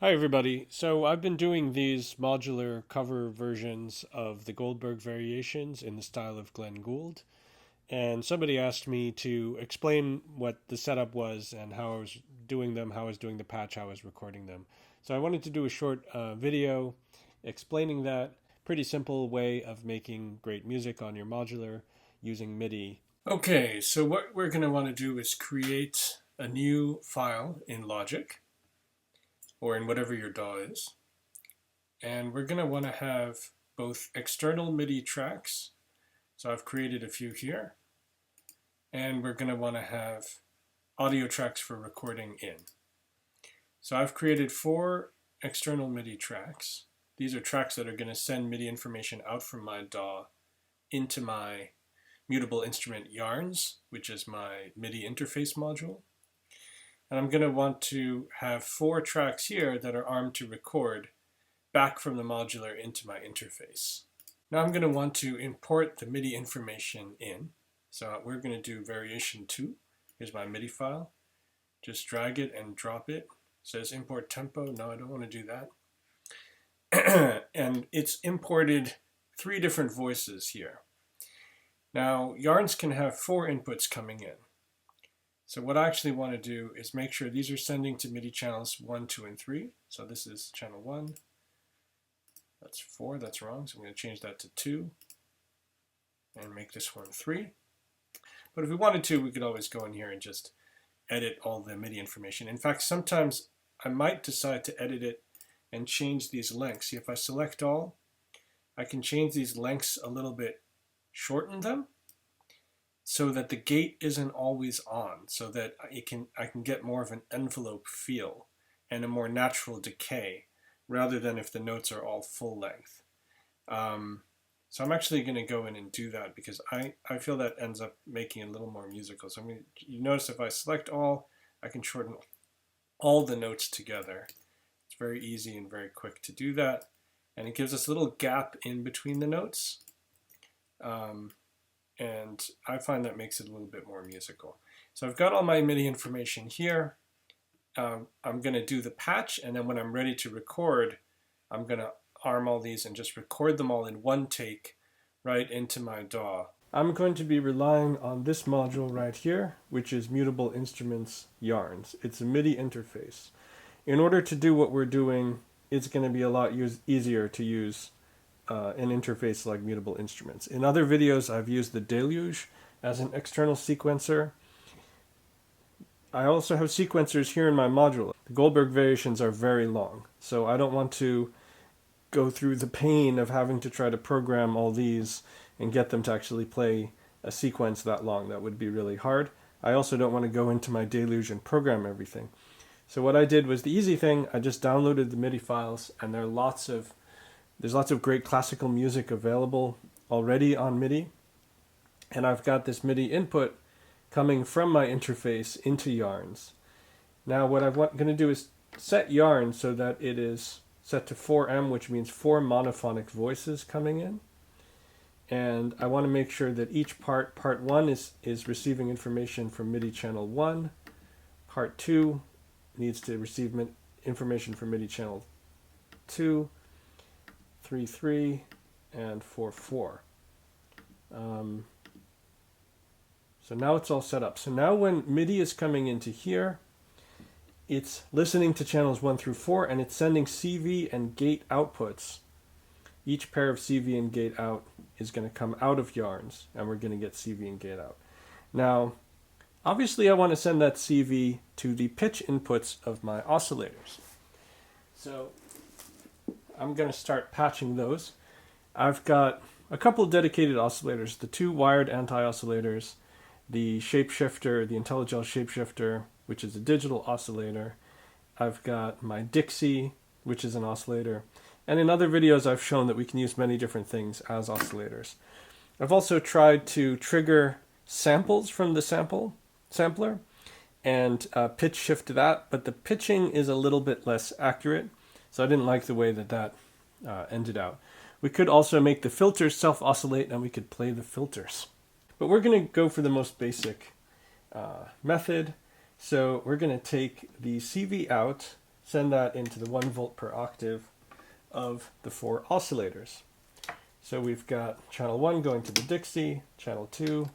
Hi everybody. So I've been doing these modular cover versions of the Goldberg Variations in the style of Glenn Gould, and somebody asked me to explain what the setup was and how I was doing them, how I was doing the patch, how I was recording them. So I wanted to do a short video explaining that. Pretty simple way of making great music on your modular using MIDI. Okay, so what we're going to want to do is create a new file in Logic or in whatever your DAW is. And we're going to want to have both external MIDI tracks. So I've created a few here. And we're going to want to have audio tracks for recording in. So I've created 4 external MIDI tracks. These are tracks that are going to send MIDI information out from my DAW into my mutable instrument Yarns, which is my MIDI interface module. And I'm going to want to have 4 tracks here that are armed to record back from the modular into my interface. Now I'm going to want to import the MIDI information in. So we're going to do variation 2. Here's my MIDI file. Just drag it and drop it. It says import tempo. No, I don't want to do that. And it's imported 3 different voices here. Now Yarns can have 4 inputs coming in. So what I actually want to do is make sure these are sending to MIDI channels 1, 2, and 3. So this is channel 1. That's 4, that's wrong. So I'm going to change that to 2 and make this one 3. But if we wanted to, we could always go in here and just edit all the MIDI information. In fact, sometimes I might decide to edit it and change these lengths. See, if I select all, I can change these lengths a little bit, shorten them, so that the gate isn't always on, so that I can get more of an envelope feel and a more natural decay, rather than if the notes are all full length. So I'm actually going to go in and do that because I feel that ends up making it a little more musical. So you notice if I select all, I can shorten all the notes together. It's very easy and very quick to do that. And it gives us a little gap in between the notes. And I find that makes it a little bit more musical. So I've got all my MIDI information here. I'm going to do the patch, and then when I'm ready to record, I'm going to arm all these and just record them all in one take right into my DAW. I'm going to be relying on this module right here, which is Mutable Instruments Yarns. It's a MIDI interface. In order to do what we're doing, it's going to be a lot easier to use an interface like Mutable Instruments. In other videos, I've used the Deluge as an external sequencer. I also have sequencers here in my module. The Goldberg variations are very long, so I don't want to go through the pain of having to try to program all these and get them to actually play a sequence that long. That would be really hard. I also don't want to go into my Deluge and program everything. So what I did was the easy thing. I just downloaded the MIDI files, and there's lots of great classical music available already on MIDI. And I've got this MIDI input coming from my interface into Yarns. Now what I'm going to do is set Yarns so that it is set to 4M, which means 4 monophonic voices coming in. And I want to make sure that each part 1 is receiving information from MIDI channel 1. Part 2 needs to receive information from MIDI channel 2, 3, 3, and 4, 4. So now it's all set up. So now when MIDI is coming into here, it's listening to channels 1 through 4, and it's sending CV and gate outputs. Each pair of CV and gate out is going to come out of Yarns, and we're going to get CV and gate out. Now, obviously I want to send that CV to the pitch inputs of my oscillators. So I'm going to start patching those. I've got a couple of dedicated oscillators, the 2 wired anti-oscillators, the shapeshifter, the IntelliGel shapeshifter, which is a digital oscillator. I've got my Dixie, which is an oscillator. And in other videos I've shown that we can use many different things as oscillators. I've also tried to trigger samples from the sampler and pitch shift that, but the pitching is a little bit less accurate, so I didn't like the way that ended out. We could also make the filters self-oscillate, and we could play the filters. But we're going to go for the most basic method. So we're going to take the CV out send that into the 1 volt per octave of the 4 oscillators. So we've got channel 1 going to the Dixie, channel 2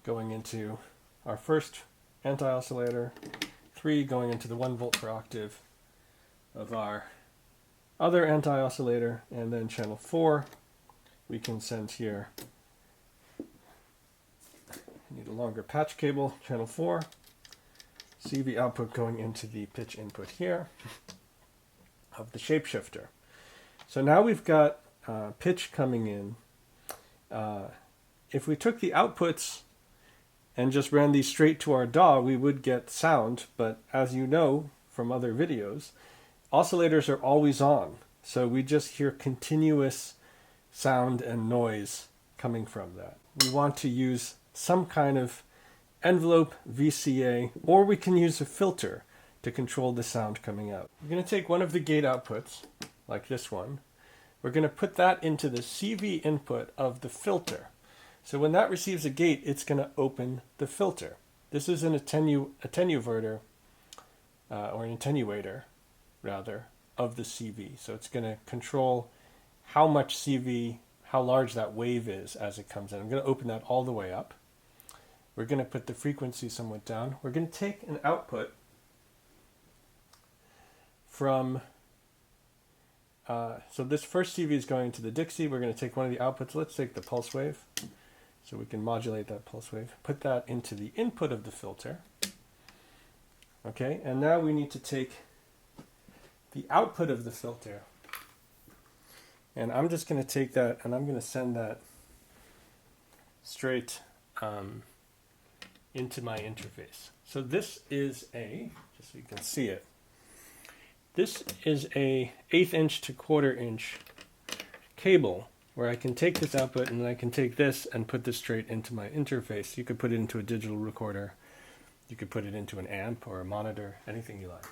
going into our first anti-oscillator, 3 going into the 1 volt per octave of our other anti-oscillator, and then channel 4 we can send here. I need a longer patch cable, channel 4, CV output going into the pitch input here of the shapeshifter. So now we've got pitch coming in. If we took the outputs and just ran these straight to our DAW, we would get sound, but as you know from other videos, oscillators are always on, so we just hear continuous sound and noise coming from that. We want to use some kind of envelope, VCA, or we can use a filter to control the sound coming out. We're going to take one of the gate outputs, like this one. We're going to put that into the CV input of the filter. So when that receives a gate, it's going to open the filter. This is an attenuator, or an attenuator, rather, of the CV. So it's going to control how much CV, how large that wave is as it comes in. I'm going to open that all the way up. We're going to put the frequency somewhat down. We're going to take an output from, so this first CV is going to the Dixie. We're going to take one of the outputs. Let's take the pulse wave, so we can modulate that pulse wave. Put that into the input of the filter. Okay, and now we need to take the output of the filter. And I'm just going to take that and I'm going to send that straight into my interface. So this is just so you can see it, this is a 1/8 inch to 1/4 inch cable where I can take this output and then I can take this and put this straight into my interface. You could put it into a digital recorder, you could put it into an amp or a monitor, anything you like.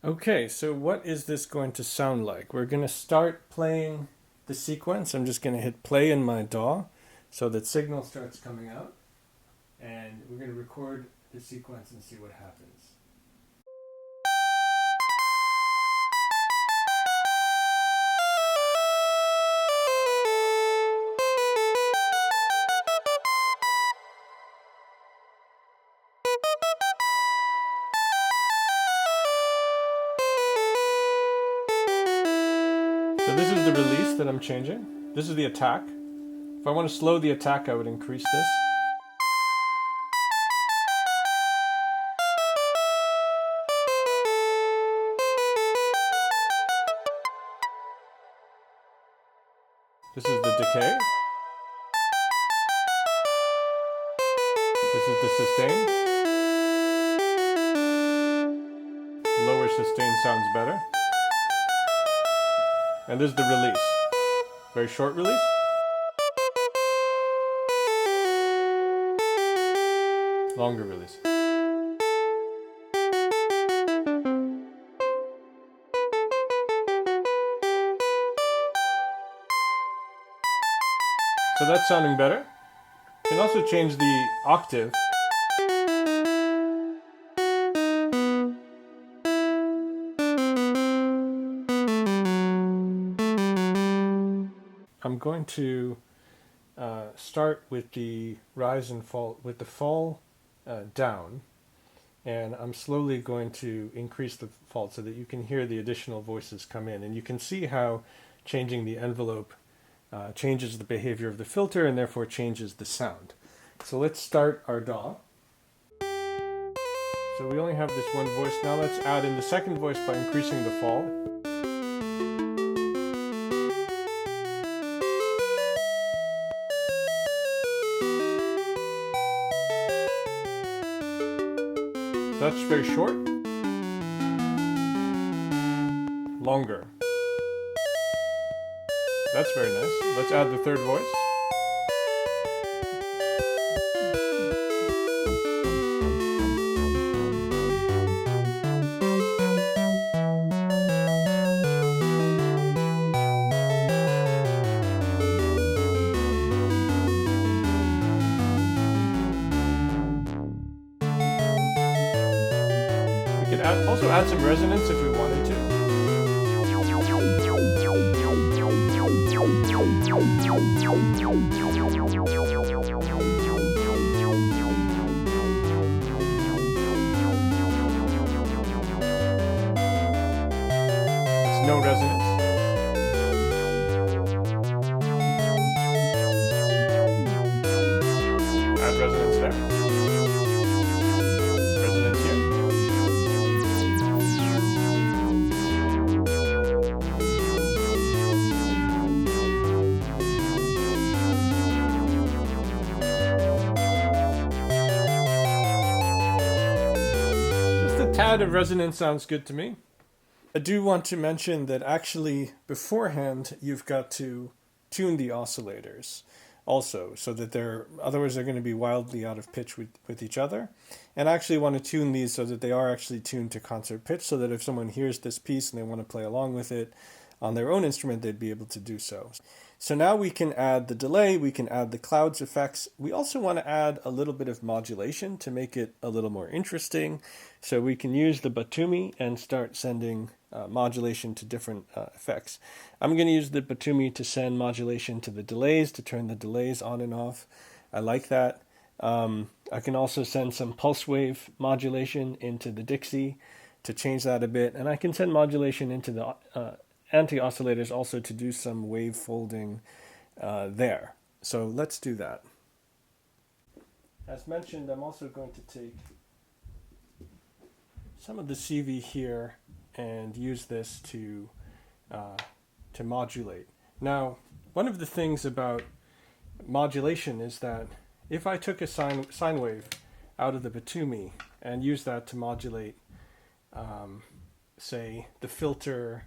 Okay, so what is this going to sound like? We're going to start playing the sequence. I'm just going to hit play in my DAW so that signal starts coming out, and we're going to record the sequence and see what happens. So this is the release that I'm changing. This is the attack. If I want to slow the attack, I would increase this. This is the decay. This is the sustain. Lower sustain sounds better. And this is the release. Very short release. Longer release. So that's sounding better. You can also change the octave. I'm going to start with the rise and fall, with the fall down, and I'm slowly going to increase the fall so that you can hear the additional voices come in, and you can see how changing the envelope changes the behavior of the filter and therefore changes the sound. So let's start our DAW. So we only have this one voice. Now let's add in the second voice by increasing the fall. That's very short. Longer. That's very nice. Let's add the third voice. could also add some resonance if we wanted to. It's no resonance. Add resonance there. Resonance here. Just a tad of resonance sounds good to me. I do want to mention that actually beforehand you've got to tune the oscillators also, so that otherwise they're going to be wildly out of pitch with each other. And I actually want to tune these so that they are actually tuned to concert pitch, so that if someone hears this piece and they want to play along with it on their own instrument, they'd be able to do so. So now we can add the delay, we can add the clouds effects. We also want to add a little bit of modulation to make it a little more interesting. So we can use the Batumi and start sending modulation to different effects. I'm going to use the Batumi to send modulation to the delays, to turn the delays on and off. I like that. I can also send some pulse wave modulation into the Dixie to change that a bit. And I can send modulation into the anti-oscillators also to do some wave folding there. So let's do that. As mentioned, I'm also going to take some of the CV here and use this to modulate. Now, one of the things about modulation is that if I took a sine wave out of the Batumi and used that to modulate, say the filter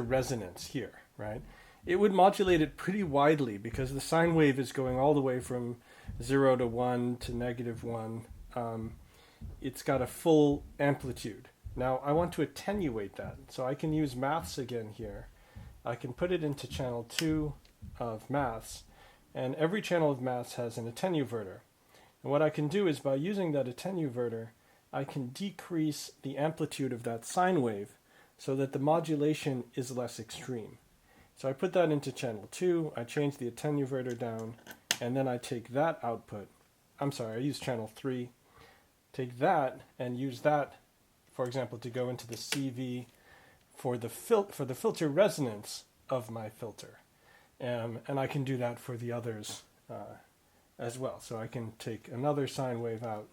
resonance here, right? It would modulate it pretty widely because the sine wave is going all the way from 0 to 1 to -1. It's got a full amplitude. Now I want to attenuate that, so I can use maths again here. I can put it into channel 2 of maths, and every channel of maths has an attenuverter. And what I can do is by using that attenuverter, I can decrease the amplitude of that sine wave so that the modulation is less extreme. So I put that into channel 2, I change the attenuverter down, and then I take that output, I use channel 3, take that and use that, for example, to go into the CV for the filter resonance of my filter. And I can do that for the others as well. So I can take another sine wave out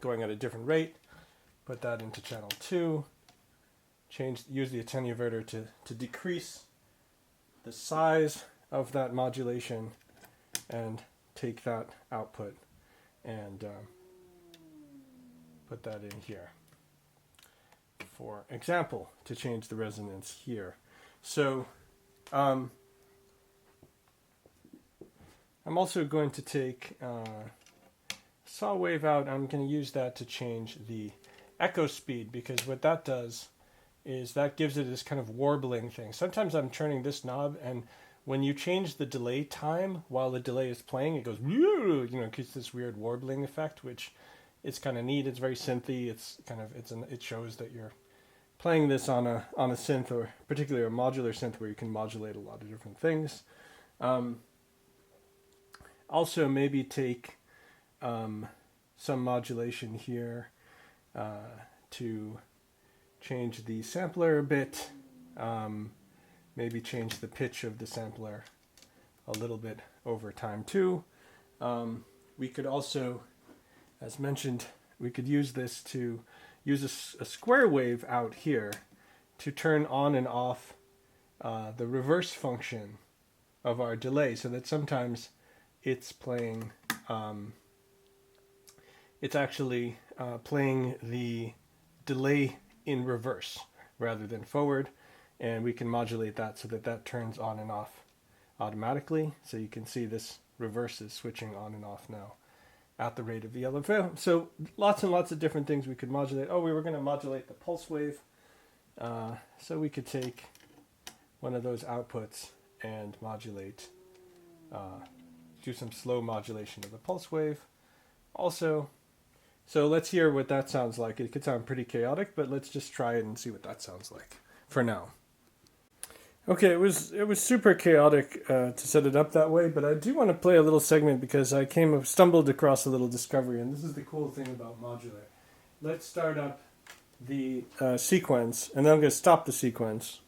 going at a different rate, put that into channel 2, use the attenuverter to decrease the size of that modulation, and take that output and put that in here. For example, to change the resonance here. So I'm also going to take saw wave out. I'm going to use that to change the echo speed, because what that does is that gives it this kind of warbling thing. Sometimes I'm turning this knob, and when you change the delay time while the delay is playing, it goes, it gets this weird warbling effect, which is kind of neat. It's very synthy. It shows that you're playing this on a synth, or particularly a modular synth, where you can modulate a lot of different things. Also, maybe take some modulation here to change the sampler a bit, maybe change the pitch of the sampler a little bit over time too. We could also, as mentioned, we could use this to use a square wave out here to turn on and off the reverse function of our delay, so that sometimes it's playing, it's actually playing the delay in reverse rather than forward, and we can modulate that so that that turns on and off automatically. So you can see this reverse is switching on and off now at the rate of the LFO. So lots and lots of different things we could modulate. Oh, we were going to modulate the pulse wave. So we could take one of those outputs and modulate, do some slow modulation of the pulse wave. Also, So let's hear what that sounds like. It could sound pretty chaotic, but let's just try it and see what that sounds like for now. Okay, it was super chaotic to set it up that way, but I do want to play a little segment because I stumbled across a little discovery, and this is the cool thing about modular. Let's start up the sequence, and then I'm going to stop the sequence.